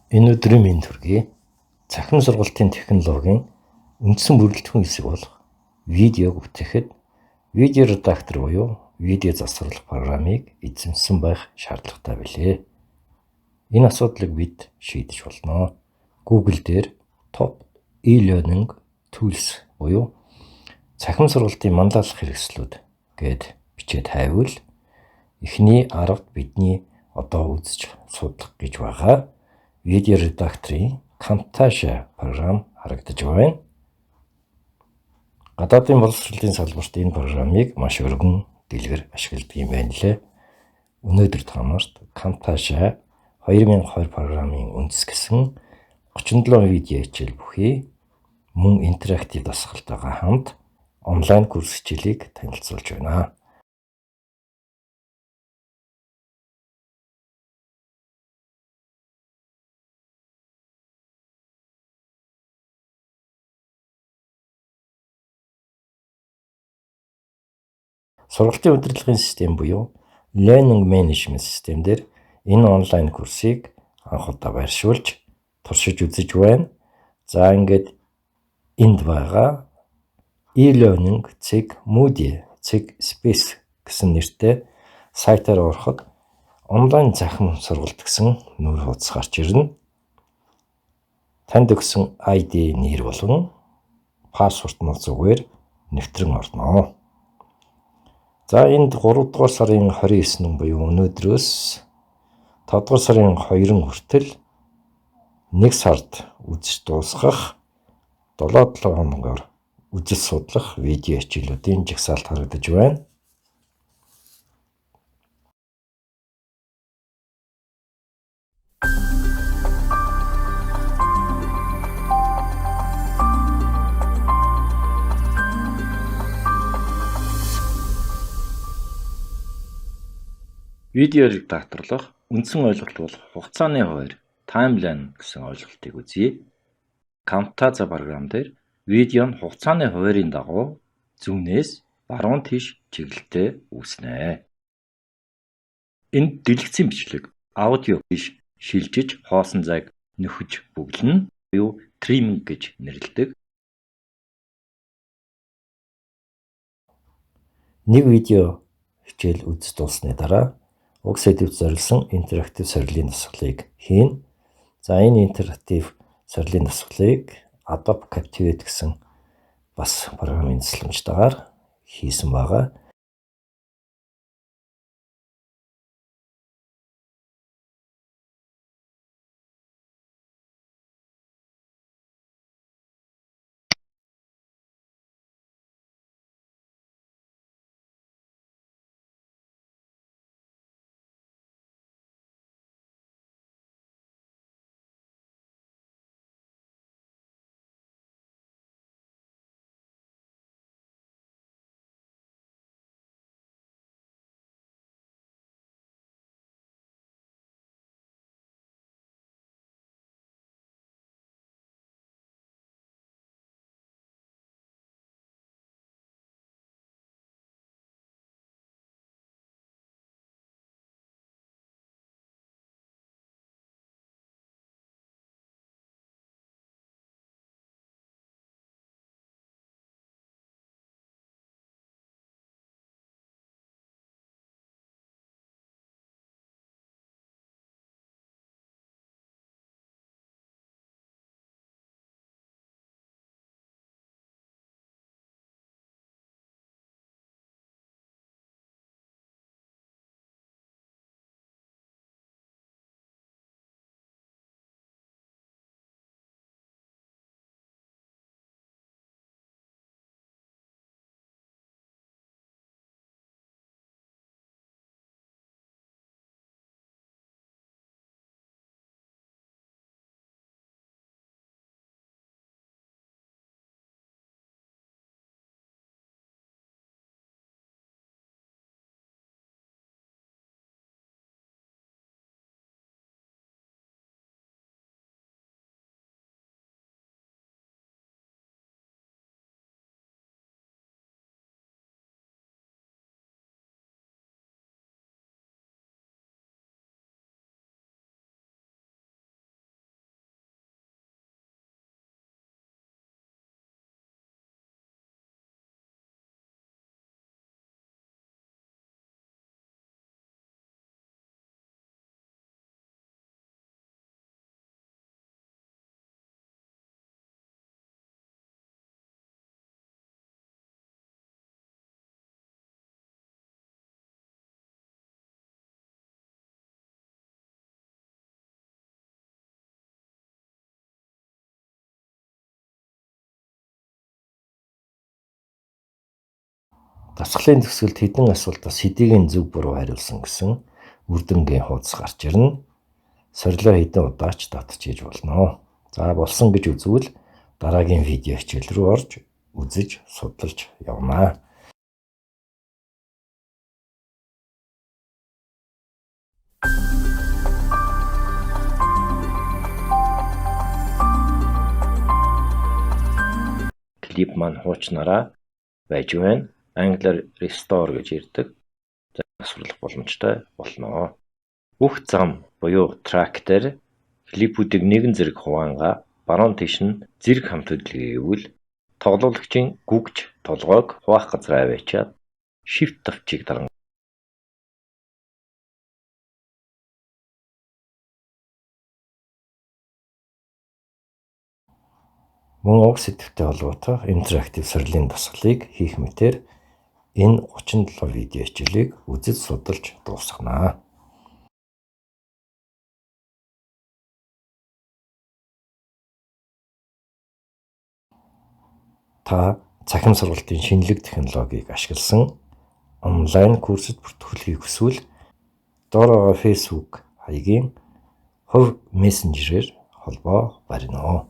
Энэ өдрийн мэнд хүргэе. Цахим сургалтын технологийн үндсэн бүрэлдэхүүн хэсэг болох видеог бүтээхэд видео редактор буюу видео засварлах программыг эзэмсэн байх шаардлагатай билээ. Энэ асуудлыг бид шийдэж болно. Google дээр Top e-learning tools буюу цахим сургалтын манлайлах хэрэгслүүд гэд бичээд хайвал эхний аргад бидний одоо үзэж судлах гэж байгаа видео редакторын Camtasia програм харагдаж байна. Гадаадын боловсролын салбарт энэ программыг маш өргөн дэлгэр ашигладаг юм байна лээ. Өнөөдөр танарт Camtasia 2020 программын үндэс гэсэн 37 видео хичээл бүхий мөн интерактив дасгалтайгаа хамт онлайн курс хичээлийг танилцуулж байна. Сургалтын удирдлагын систем буюу Learning Management систем дээр энэ онлайн курсыг анх удаа байршуулж туршиж үзэж байна. За ингээд энд байгаа e-learning Moodle Space гэсэн нэртэй сайтаар ороход онлайн захим сургалт гэсэн нүүр хуудас гарч ирнэ. Танд өгсөн ID нэр болон пассворд нь зүгээр нэвтрэн орно. За энд 3 дугаар сарын 29 буюу өнөөдрөөс 5 дугаар сарын 2 хүртэл 1 сард үзэж дуусгах 7 хоногоор үзэж судлах видео хичээлүүдийн жагсаалт харагдаж байна. Видео редакторлох үндсэн ойлголт бол хугацааны хуваар таймлайн гэсэн ойлголтыг үзье. Camtasia програм дээр видео нь хугацааны хуваарийн дагуу зүүнээс баруун тийш чиглэлтэй үүснэ. Энд дэлгэцийн бичлэг аудио биш шилжиж хоосон зайг нөхөж бүглэнэ буюу trimming гэж нэрлэдэг. Нэг видео хичээл үзэж дуусны дараа уг сэдвт зориулсан интерактив сорилын дасгалыг хийн. За энэ интерактив сорилын дасгалыг Adobe Captivate гэсэн бас програмын тусламжтайгаар хийсэн байгаа. Дасгалын төгсгөлд хэдэн асуултаас хэдийг нь зөв буруу хариулсан гэсэн үр дүнгийн хуудас гарч ирнэ. Сорилоо хэдэн удаач татж хийж болно. За болсон гэж үзвэл дараагийн видео хичээл рүү орж үзэж судалж явнаа. Клип маань хуучнараа байж байна. Англиар restore гэж ирдэг. Засварлах боломжтой болно. Бүх зам буюу track дээр клипүүдийг нэгэн зэрэг хуваангаа баруун тийш нь зэрэг хамт хөдөлгөе гэвэл тоглоулагчийн гүгж толгойг хуваах газар аваачаад Shift тавчийг даран мөн уг сэдвтэй холбоотой интерактив сорилын дасгалыг хийх мэтээр энэ 37 видео хичээлийг үзэж судалж дуусгана. Та цахим сургалтын шинэлэг технологиг ашигласан онлайн курсд бүртгүүлэхийг хүсвэл доор байгаа Facebook хаягийн хувь мессенжерээр холбоо барина.